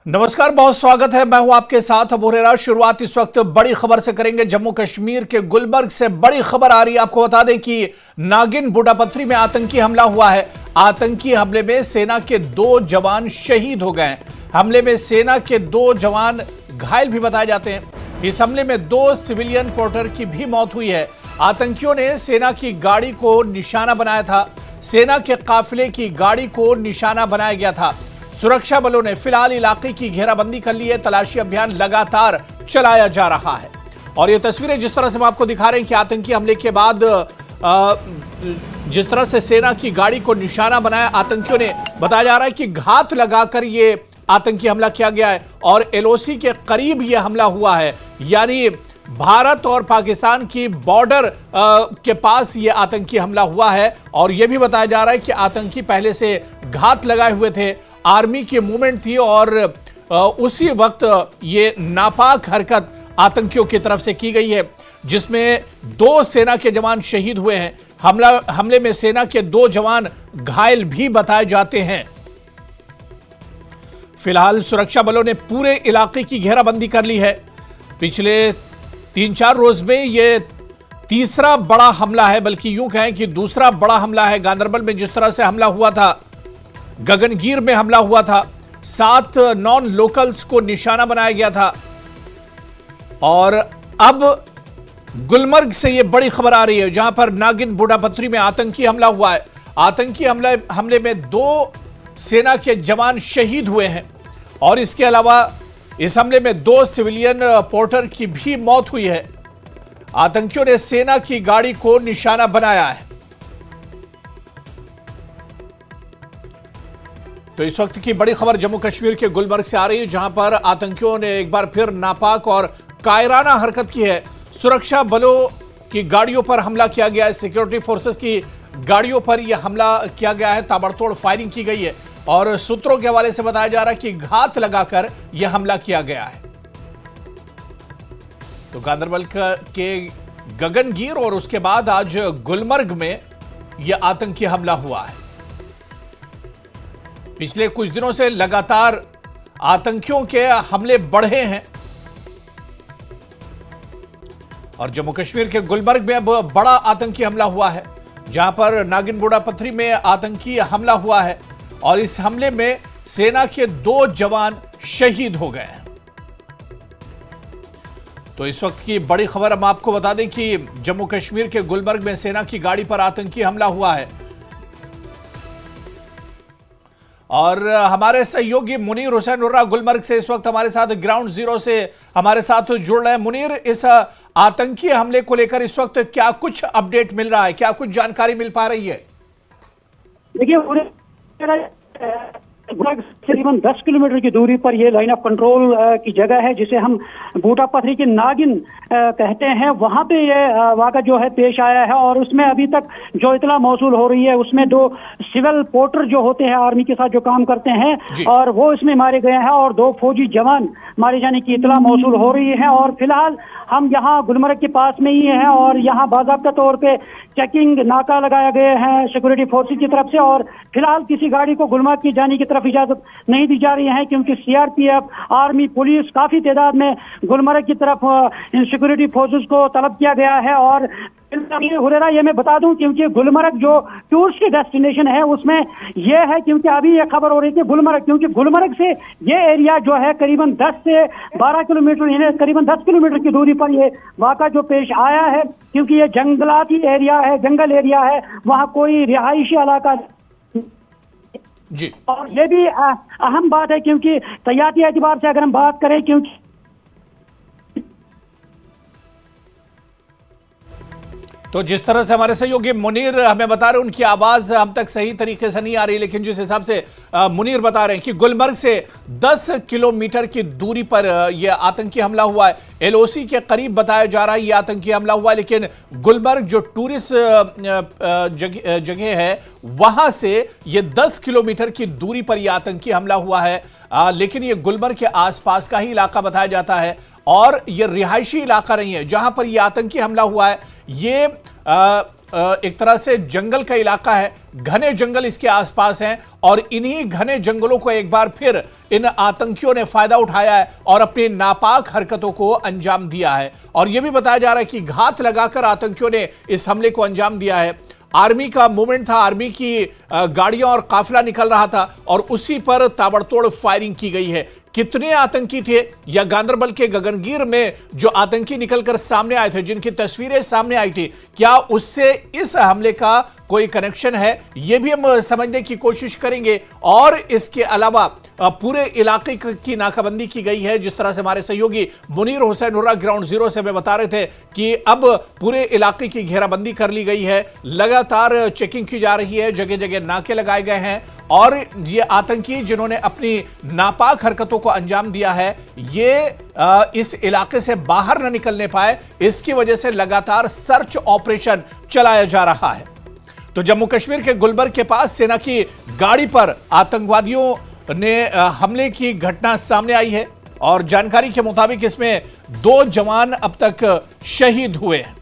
नमस्कार, बहुत स्वागत है। मैं हूं आपके साथ अबू हुरैरा। शुरुआत इस वक्त बड़ी खबर से करेंगे। जम्मू कश्मीर के गुलबर्ग से बड़ी खबर आ रही है। आपको बता दें कि नागिन बूटापत्थरी में आतंकी हमला हुआ है। आतंकी हमले में सेना के 2 जवान शहीद हो गए हैं। हमले में सेना के 2 जवान घायल भी बताए जाते हैं। इस हमले में 2 सिविलियन पोर्टर की भी मौत हुई है। आतंकियों ने सेना की गाड़ी को निशाना बनाया था। सेना के काफिले की गाड़ी को निशाना बनाया गया था। सुरक्षा बलों ने फिलहाल इलाके की घेराबंदी कर ली है। तलाशी अभियान लगातार चलाया जा रहा है। और ये तस्वीरें जिस तरह से हम आपको दिखा रहे हैं कि आतंकी हमले के बाद जिस तरह से सेना की गाड़ी को निशाना बनाया आतंकियों ने, बताया जा रहा है कि घात लगाकर ये आतंकी हमला किया गया है और एलओसी के करीब यह हमला हुआ है। यानी भारत और पाकिस्तान की बॉर्डर के पास यह आतंकी हमला हुआ है। और यह भी बताया जा रहा है कि आतंकी पहले से घात लगाए हुए थे। आर्मी की मूवमेंट थी और उसी वक्त ये नापाक हरकत आतंकियों की तरफ से की गई है, जिसमें 2 सेना के जवान शहीद हुए हैं। हमले में सेना के 2 जवान घायल भी बताए जाते हैं। फिलहाल सुरक्षा बलों ने पूरे इलाके की घेराबंदी कर ली है। पिछले 3-4 रोज में यह तीसरा बड़ा हमला है, बल्कि यूं कहें कि दूसरा बड़ा हमला है। गांदरबल में जिस तरह से हमला हुआ था, गगनगीर में हमला हुआ था, 7 नॉन लोकल्स को निशाना बनाया गया था। और अब गुलमर्ग से यह बड़ी खबर आ रही है, जहां पर नागिन बूटापत्थरी में आतंकी हमला हुआ है। आतंकी हमले में 2 सेना के जवान शहीद हुए हैं और इसके अलावा इस हमले में 2 सिविलियन पोर्टर की भी मौत हुई है। आतंकियों ने सेना की गाड़ी को निशाना बनाया है। तो इस वक्त की बड़ी खबर जम्मू कश्मीर के गुलमर्ग से आ रही है, जहां पर आतंकियों ने एक बार फिर नापाक और कायराना हरकत की है। सुरक्षा बलों की गाड़ियों पर हमला किया गया है। सिक्योरिटी फोर्सेस की गाड़ियों पर यह हमला किया गया है। ताबड़तोड़ फायरिंग की गई है और सूत्रों के हवाले से बताया जा रहा है कि घात लगाकर यह हमला किया गया है। तो गांदरबल के गगनगीर और उसके बाद आज गुलमर्ग में यह आतंकी हमला हुआ है। पिछले कुछ दिनों से लगातार आतंकियों के हमले बढ़े हैं और जम्मू कश्मीर के गुलमर्ग में अब बड़ा आतंकी हमला हुआ है, जहां पर नागिन बूटापत्थरी में आतंकी हमला हुआ है और इस हमले में सेना के 2 जवान शहीद हो गए हैं। तो इस वक्त की बड़ी खबर हम आपको बता दें कि जम्मू कश्मीर के गुलमर्ग में सेना की गाड़ी पर आतंकी हमला हुआ है और हमारे सहयोगी मुनीर हुसैन उर्रा गुलमर्ग से इस वक्त हमारे साथ ग्राउंड जीरो से हमारे साथ जुड़ रहे हैं। मुनीर, इस आतंकी हमले को लेकर इस वक्त क्या कुछ अपडेट मिल रहा है, क्या कुछ जानकारी मिल पा रही है? देखिए, करीबन 10 किलोमीटर की दूरी पर यह लाइन ऑफ कंट्रोल की जगह है, जिसे हम बूटापत्थरी की नागिन कहते हैं। वहां पे ये वाक़ा जो है पेश आया है और उसमें अभी तक जो इतला मौसूल हो रही है, उसमें 2 सिविल पोर्टर जो होते हैं आर्मी के साथ जो काम करते हैं और वो इसमें मारे गए हैं और 2 फौजी जवान मारे जाने की इतला मौसूल हो रही है। और फिलहाल हम यहाँ गुलमर्ग के पास में ही हैं और यहाँ बाज़ाब्ता तौर पे चेकिंग नाका लगाया गया है सिक्योरिटी फोर्सेस की तरफ से। और फिलहाल किसी गाड़ी को गुलमर्ग की जाने की तरफ इजाजत नहीं दी जा रही है, क्योंकि सीआरपीएफ, आर्मी, पुलिस काफी तादाद में गुलमर्ग की तरफ सिक्योरिटी फोर्सेस को तलब किया गया है। और हुरैरा, ये मैं बता दूं, क्योंकि गुलमर्ग जो टूरिस्ट की डेस्टिनेशन है उसमें यह है, क्योंकि अभी ये खबर हो रही थी गुलमर्ग, क्योंकि गुलमर्ग से ये एरिया जो है करीबन 10 से 12 किलोमीटर, यानी करीबन 10 किलोमीटर की दूरी पर ये वाक़ा जो पेश आया है, क्योंकि ये जंगलाती एरिया है, जंगल एरिया है, वहाँ कोई रिहायशी इलाका जी। और ये भी अहम बात है, क्योंकि तैयारी एतबार से अगर हम बात करें, क्योंकि तो जिस तरह से हमारे सहयोगी मुनीर हमें बता रहे हैं, उनकी आवाज हम तक सही तरीके से नहीं आ रही, लेकिन जिस हिसाब से मुनीर बता रहे हैं कि गुलमर्ग से 10 किलोमीटर की दूरी पर यह आतंकी हमला हुआ है। एलओसी के करीब बताया जा रहा है यह आतंकी हमला हुआ है, लेकिन गुलमर्ग जो टूरिस्ट जगह है वहां से यह 10 किलोमीटर की दूरी पर यह आतंकी हमला हुआ है। लेकिन यह गुलमर्ग के आसपास का ही इलाका बताया जाता है और यह रिहायशी इलाका नहीं है जहां पर यह आतंकी हमला हुआ है। ये एक तरह से जंगल का इलाका है, घने जंगल इसके आसपास हैं और इन्हीं घने जंगलों को एक बार फिर इन आतंकियों ने फायदा उठाया है और अपनी नापाक हरकतों को अंजाम दिया है। और यह भी बताया जा रहा है कि घात लगाकर आतंकियों ने इस हमले को अंजाम दिया है। आर्मी का मूवमेंट था, आर्मी की गाड़ियां और काफिला निकल रहा था और उसी पर ताबड़तोड़ फायरिंग की गई है। कितने आतंकी थे, या गांदरबल के गगनगीर में जो आतंकी निकलकर सामने आए थे, जिनकी तस्वीरें सामने आई थी, क्या उससे इस हमले का कोई कनेक्शन है, यह भी हम समझने की कोशिश करेंगे। और इसके अलावा पूरे इलाके की नाकाबंदी की गई है। जिस तरह से हमारे सहयोगी Munir Hussain hurrah ground zero से हमें बता रहे थे कि अब पूरे इलाके की घेराबंदी कर ली गई है, लगातार चेकिंग की जा रही है, जगह जगह नाके लगाए गए हैं और ये आतंकी जिन्होंने अपनी नापाक हरकतों को अंजाम दिया है, ये इस इलाके से बाहर न निकलने पाए, इसकी वजह से लगातार सर्च ऑपरेशन चलाया जा रहा है। तो जम्मू कश्मीर के गुलबर्ग के पास सेना की गाड़ी पर आतंकवादियों ने हमले की घटना सामने आई है और जानकारी के मुताबिक इसमें 2 जवान अब तक शहीद हुए हैं।